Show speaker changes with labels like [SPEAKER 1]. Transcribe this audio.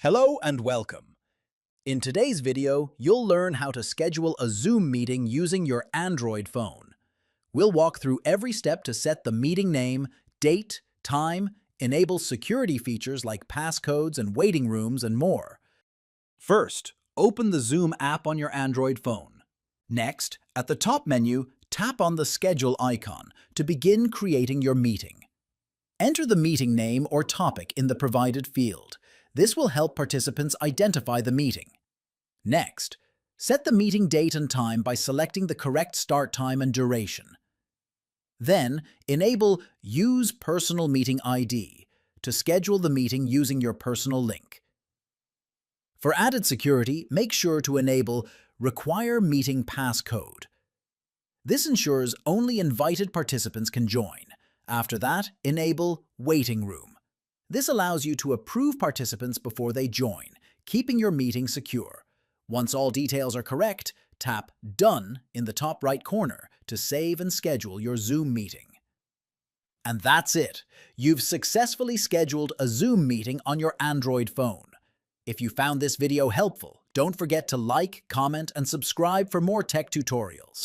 [SPEAKER 1] Hello and welcome. In today's video, you'll learn how to schedule a Zoom meeting using your Android phone. We'll walk through every step to set the meeting name, date, time, enable security features like passcodes and waiting rooms, and more. First, open the Zoom app on your Android phone. Next, at the top menu, tap on the Schedule icon to begin creating your meeting. Enter the meeting name or topic in the provided field. This will help participants identify the meeting. Next, set the meeting date and time by selecting the correct start time and duration. Then, enable Use Personal Meeting ID to schedule the meeting using your personal link. For added security, make sure to enable Require Meeting Passcode. This ensures only invited participants can join. After that, enable Waiting Room. This allows you to approve participants before they join, keeping your meeting secure. Once all details are correct, tap Done in the top right corner to save and schedule your Zoom meeting. And that's it! You've successfully scheduled a Zoom meeting on your Android phone. If you found this video helpful, don't forget to like, comment, and subscribe for more tech tutorials.